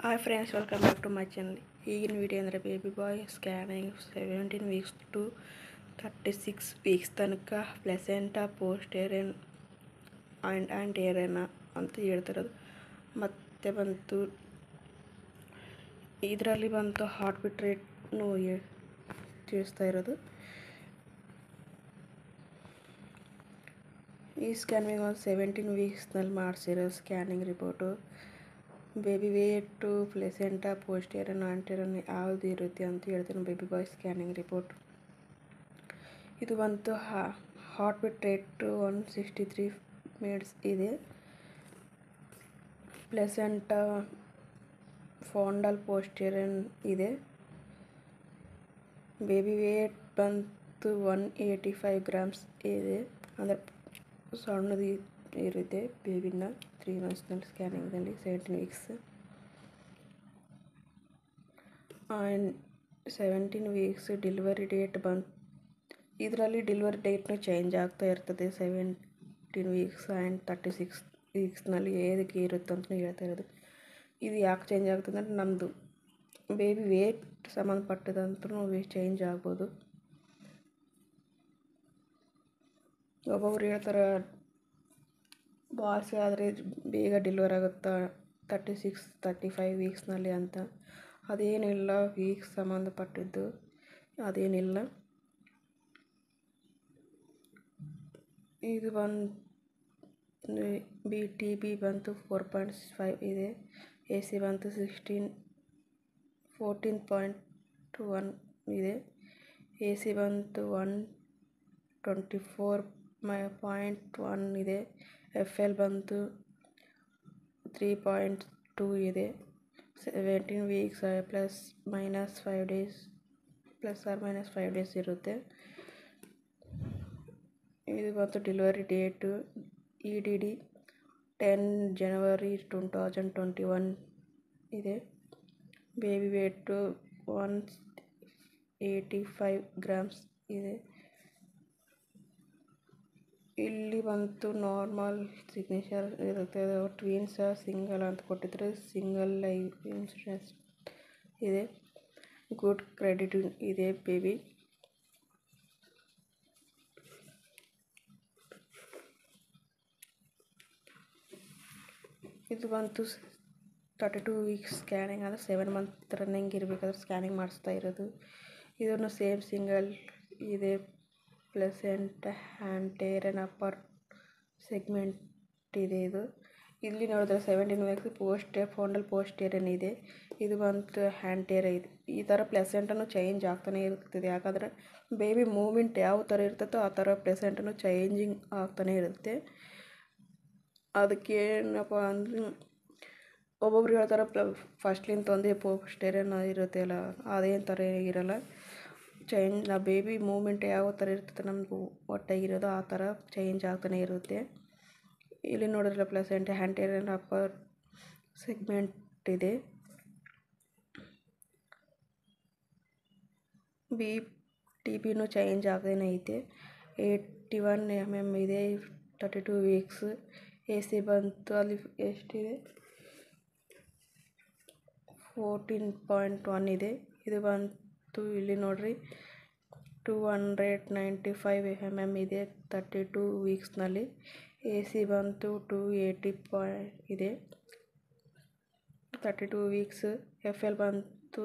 Hi friends, welcome back to my channel. ಈಗಿನ video ಅಂದರೆ baby boy scanning 17 weeks to 36 weeks ತನಕ placenta posterior and anterior ಅಂತ ಹೇಳ್ತಿರೋದು. ಮತ್ತು ಬಂತು ಇದರಲ್ಲಿ ಬಂತು ಹಾರ್ಟ್ ಬೀಟ್ ರೇಟ್ನು ತಿಳಿಸ್ತಾ ಇರೋದು. ಈ ಸ್ಕ್ಯಾನಿಂಗ್ ಒಂದು 17 ವೀಕ್ಸ್ನಲ್ಲಿ ಮಾಡಿಸಿರೋ scanning report. Baby weight placenta posterior anterior ಯಾವುದು ಇರುತ್ತೆ ಅಂತ ಹೇಳ್ತೀನಿ. ಬೇಬಿ ಬಾಯ್ ಸ್ಕ್ಯಾನಿಂಗ್ ರಿಪೋರ್ಟ್ ಇದು ಬಂತು. ಹಾರ್ಟ್ ಬೀಟ್ ರೇಟು 163 ಮಿನಿಟ್ಸ್ ಇದೆ. ಪ್ಲೆಸೆಂಟಾ ಫಾಂಡಲ್ ಪೋಸ್ಟೇರಿಯನ್ ಇದೆ. ಬೇಬಿ ವೇಟ್ ಬಂತು 185 ಗ್ರಾಮ್ಸ್ ಇದೆ. ಅಂದರೆ ಸಣ್ಣದು ಇರುತ್ತೆ ಬೇಬಿನ 3 ಮಂತ್ಸ್ನಲ್ಲಿ ಸ್ಕ್ಯಾನಿಂಗ್ನಲ್ಲಿ 17 weeks and 17 weeks delivery date ಬಂತು. ಇದರಲ್ಲಿ ಡೆಲಿವರಿ ಡೇಟ್ನು ಚೇಂಜ್ ಆಗ್ತಾ ಇರ್ತದೆ. 17 ವೀಕ್ಸ್ ಆ್ಯಂಡ್ 36 ವೀಕ್ಸ್ನಲ್ಲಿ ಏದಕ್ಕೆ ಇರುತ್ತೆ ಅಂತಲೂ ಹೇಳ್ತಾ ಇರೋದು. ಇದು ಯಾಕೆ ಚೇಂಜ್ ಆಗ್ತದೆ ಅಂದರೆ ನಮ್ಮದು ಬೇಬಿ ವೇಟ್ ಸಂಬಂಧಪಟ್ಟದಂತೂ ಚೇಂಜ್ ಆಗ್ಬೋದು. ಒಬ್ಬೊಬ್ರು ಹೇಳ್ತಾರೆ ಬಾಯ್ಸ್ ಆದರೆ ಬೇಗ ಡೆಲಿವರ್ ಆಗುತ್ತಾ 36-35 ವೀಕ್ಸ್ನಲ್ಲಿ ಅಂತ. ಅದೇನಿಲ್ಲ, ವೀಕ್ಸ್ ಸಂಬಂಧಪಟ್ಟಿದ್ದು ಅದೇನಿಲ್ಲ. ಇದು ಬಂದು ಟಿ ಬಿ ಬಂತು 4.5 ಇದೆ. ಎ ಸಿ ಬಂತು 14.1 ಇದೆ. ಎ ಸಿ ಬಂತು 124.1 ಇದೆ. ಎಫ್ ಎಲ್ ಬಂತು 3.2 ಇದೆ. 17 weeks plus or minus 5 days ಇರುತ್ತೆ. ಇದು ಬಂತು ಡೆಲಿವರಿ ಡೇಟು EDD 10 ಜನವರಿ 2021 ಇದೆ. ಬೇಬಿ ವೇಟು 185 ಗ್ರಾಮ್ಸ್ ಇದೆ. ಇಲ್ಲಿ ಬಂತು ನಾರ್ಮಲ್ ಸಿಗ್ನೇಚರ್ ಇರುತ್ತೆ. ಟ್ವೀನ್ಸ್ ಸಿಂಗಲ್ ಅಂತ ಕೊಟ್ಟಿದ್ರೆ ಸಿಂಗಲ್ ಲೈಫ್ ಇನ್ಶೂರೆನ್ಸ್ ಇದೆ. ಗುಡ್ ಕ್ರೆಡಿಟ್ ಇದೆ ಬೇಬಿ. ಇದು ಬಂತು 32 ವೀಕ್ಸ್ ಸ್ಕ್ಯಾನಿಂಗ್ ಅಂದರೆ 7 ಮಂತ್ ರನ್ನಿಂಗ್ ಇರಬೇಕಾದ್ರೆ ಸ್ಕ್ಯಾನಿಂಗ್ ಮಾಡಿಸ್ತಾ ಇರೋದು. ಇದನ್ನು ಸೇಮ್ ಸಿಂಗಲ್ ಇದೆ. ಪ್ಲೆಸೆಂಟಾ ಆಂಟೇರಿಯನ್ ಅಪ್ಪರ್ ಸೆಗ್ಮೆಂಟ್ ಇದೆ. ಇಲ್ಲಿ ನೋಡಿದ್ರೆ 17 ವೀಕ್ಸ್ ಫಾಂಡಲ್ ಪೋಸ್ಟೇರಿಯನ್ ಇದೆ. ಇದು ಬಂತು ಆಂಟೇರಿಯನ್ ಇದೆ. ಈ ಥರ ಪ್ಲೆಸೆಂಟನು ಚೇಂಜ್ ಆಗ್ತಾನೆ ಇರ್ತದೆ. ಯಾಕಂದರೆ ಬೇಬಿ ಮೂಮೆಂಟ್ ಯಾವ ಥರ ಇರ್ತದೋ ಆ ಥರ ಪ್ಲೆಸೆಂಟನು ಚೇಂಜಿಂಗ್ ಆಗ್ತಾನೆ ಇರುತ್ತೆ. ಅದಕ್ಕೆ ಏನಪ್ಪ ಅಂದರೆ ಒಬ್ಬೊಬ್ರು ಹೇಳ್ತಾರೆ ಫಸ್ಟ್ಲಿಂದ ಒಂದೇ ಪೋಸ್ಟೇರಿಯನ್ ಇರುತ್ತೆ ಅಲ್ಲ, ಅದೇನು ಥರ ಇರೋಲ್ಲ. ಚೇಂಜ್ ಬೇಬಿ ಮೂಮೆಂಟ್ ಯಾವ ಥರ ಇರ್ತದೆ ನಮಗೂ ಹೊಟ್ಟೆಗಿರೋದು ಆ ಥರ ಚೇಂಜ್ ಆಗ್ತಾನೆ ಇರುತ್ತೆ. ಇಲ್ಲಿ ನೋಡಿದ್ರೆ ಪ್ಲೆಸೆಂಟಾ ಆಂಟೇರಿಯನ್ ಅಪ್ಪರ್ ಸೆಗ್ಮೆಂಟ್ ಇದೆ. ಟಿ ಬಿನೂ ಚೇಂಜ್ ಆಗದೇನೆ ಐತೆ. 81 mm ಇದೆ. 32 ವೀಕ್ಸ್. ಎ ಸಿ ಬಂತು ಅಲ್ಲಿ ಎಷ್ಟಿದೆ 14.1 ಇದೆ. ಇದು ಬಂತು ಇಲ್ಲಿ ನೋಡ್ರಿ 295 mm ಇದೆ 32 ವೀಕ್ಸ್ನಲ್ಲಿ. ಎ ಸಿ ಬಂತು 280 ಇದೆ 32 ವೀಕ್ಸ್. ಎಫ್ ಎಲ್ ಬಂತು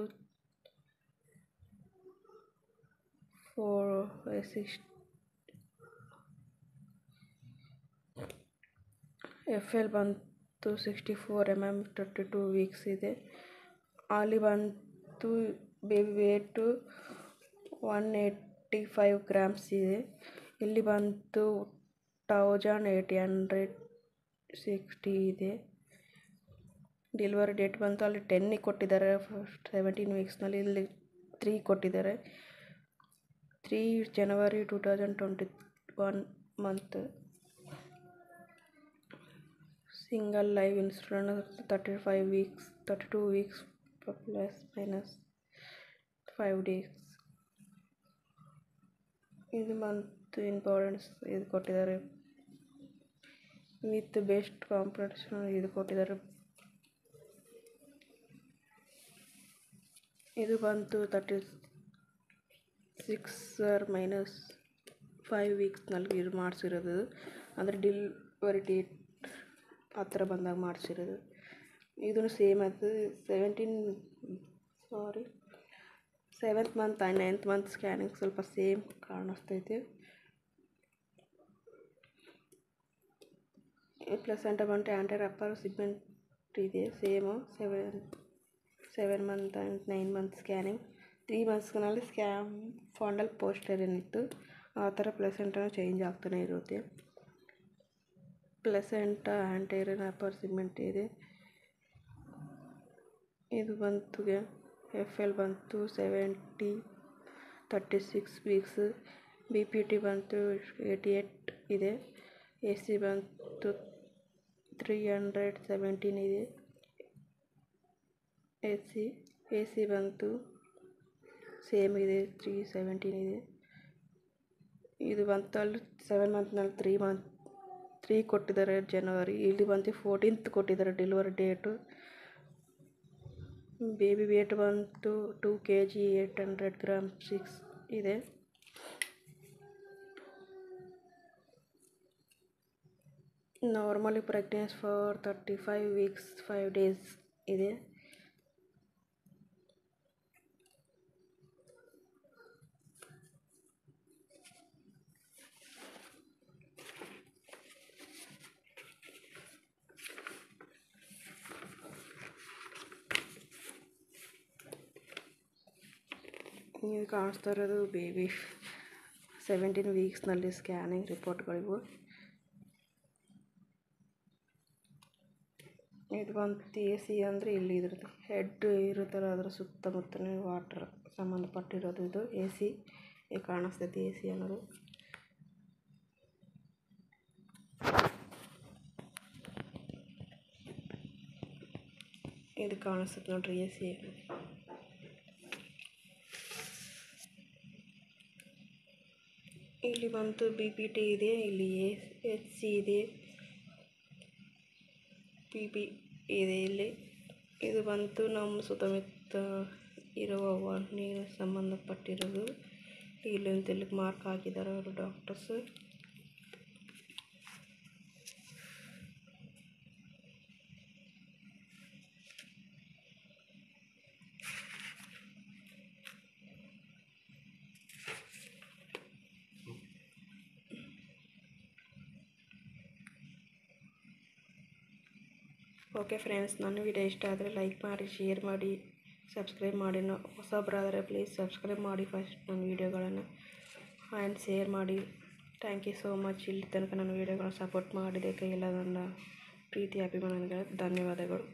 64 mm 32 ವೀಕ್ಸ್ ಇದೆ. ಅಲ್ಲಿ ಬಂತು ಬೇಬಿ ವೇಟು 185 ಗ್ರಾಮ್ಸ್ ಇದೆ. ಇಲ್ಲಿ ಬಂತು 1860 ಇದೆ. ಡೆಲಿವರಿ ಡೇಟ್ ಬಂತು ಅಲ್ಲಿ 10 ಕೊಟ್ಟಿದ್ದಾರೆ 17 ವೀಕ್ಸ್ನಲ್ಲಿ. ಇಲ್ಲಿ 3 ಕೊಟ್ಟಿದ್ದಾರೆ. 3 ಜನವರಿ 2021 month. Single life insurance 32 weeks plus minus 5 days. ಇದು ಮಂತ್ ಇಂಪಾರ್ಟೆನ್ಸ್ ಇದು ಕೊಟ್ಟಿದ್ದಾರೆ. ವಿತ್ ಬೆಸ್ಟ್ ಕಾಂಪಿಟೇಷನ್ ಇದು ಕೊಟ್ಟಿದ್ದಾರೆ. ಇದು ಬಂತು 36 - ವೀಕ್ಸ್ನಲ್ಲಿ ಇದು ಮಾಡಿಸಿರೋದು, ಅಂದರೆ ಡೆಲಿವರಿ ಡೇಟ್ ಆ ಥರ ಬಂದಾಗ ಮಾಡಿಸಿರೋದು. ಇದೂ ಸೇಮ್ ಅದು 7th month and 9th month scanning ಸ್ವಲ್ಪ ಸೇಮ್ ಕಾಣಿಸ್ತೈತೆ. ಪ್ಲಸೆಂಟ ಬಂತು ಆ್ಯಂಟೆರಪ್ಪರ್ ಸಿಗ್ಮೆಂಟ್ ಇದೆ same. 7 month and 9 month scanning. 3 ಮಂತ್ಸ್ನಲ್ಲಿ ಫಾಂಡಲ್ ಪೋಸ್ಟರ್ ಏನಿತ್ತು ಆ ಥರ ಪ್ಲಸೆಂಟನೂ ಚೇಂಜ್ ಆಗ್ತಾನೆ ಇರುತ್ತೆ. ಪ್ಲಸೆಂಟ ಆ್ಯಂಟೆರಿಯರ್ ಅಪ್ಪರ್ ಸಿಗ್ಮೆಂಟ್ ಇದೆ. ಇದು ಬಂತು FL ಬಂತು 36 ವೀಕ್ಸ್. BPT ಬಂತು 88 ಇದೆ. AC ಬಂತು 317 ಇದೆ. AC ಬಂತು ಸೇಮ್ ಇದೆ 317 ಇದೆ. ಇದು ಬಂತು ಅಲ್ಲಿ 7 ಮಂತ್ನಲ್ಲಿ 3 ಕೊಟ್ಟಿದ್ದಾರೆ ಜನವರಿ. ಇಲ್ಲಿ ಬಂತು 14th ಕೊಟ್ಟಿದ್ದಾರೆ ಡೆಲಿವರಿ ಡೇಟು. ಬೇಬಿ ವೇಟ್ ಬಂತು 2 kg 800 grams 6 ಇದೆ. Normally pregnancy for 35 weeks 5 days ಇದೆ. ಇದು ಕಾಣಿಸ್ತಾ ಇರೋದು ಬೇಬಿ 17 ವೀಕ್ಸ್ನಲ್ಲಿ ಸ್ಕ್ಯಾನಿಂಗ್ ರಿಪೋರ್ಟ್ಗಳಿವು. ಇದು ಬಂತು AC ಅಂದರೆ ಇಲ್ಲಿ ಇದ್ರದ್ದು ಹೆಡ್ ಇರುತ್ತಲ್ಲ ಅದರ ಸುತ್ತಮುತ್ತಲೇ ವಾಟರ್ ಸಂಬಂಧಪಟ್ಟಿರೋದು ಇದು AC. ಇದು ಕಾಣಿಸ್ತೈತಿ AC ಅನ್ನೋದು. ಇದು ಕಾಣಿಸ್ತೈತೆ ನೋಡ್ರಿ AC. ಇಲ್ಲಿ ಬಂತು BPT ಇದೆ, ಇಲ್ಲಿ HC ಇದೆ, PP ಇದೆ ಇಲ್ಲಿ. ಇದು ಬಂತು ನಮ್ಮ ಸುತ್ತಮುತ್ತ ಇರುವ ನೀರು ಸಂಬಂಧಪಟ್ಟಿರೋದು. ಇಲ್ಲಿಂದ ಮಾರ್ಕ್ ಹಾಕಿದ್ದಾರೆ ಅವರು ಡಾಕ್ಟರ್ಸ್. ಓಕೆ ಫ್ರೆಂಡ್ಸ್, ನನ್ನ ವಿಡಿಯೋ ಇಷ್ಟ ಆದರೆ ಲೈಕ್ ಮಾಡಿ, ಶೇರ್ ಮಾಡಿ, ಸಬ್ಸ್ಕ್ರೈಬ್ ಮಾಡಿ. ಹೊಸಬ್ರಾದರೆ ಪ್ಲೀಸ್ ಸಬ್ಸ್ಕ್ರೈಬ್ ಮಾಡಿ ಫಸ್ಟ್ ನನ್ನ ವೀಡಿಯೋಗಳನ್ನು ಆ್ಯಂಡ್ ಶೇರ್ ಮಾಡಿ. Thank you so much. ಇಲ್ಲಿ ತನಕ ನನ್ನ ವೀಡಿಯೋಗಳನ್ನ ಸಪೋರ್ಟ್ ಮಾಡಿದ್ದಕ್ಕೆ ಎಲ್ಲ ನನ್ನ ಪ್ರೀತಿ ಅಭಿಮಾನಿಗಳಿಗೆ ಧನ್ಯವಾದಗಳು.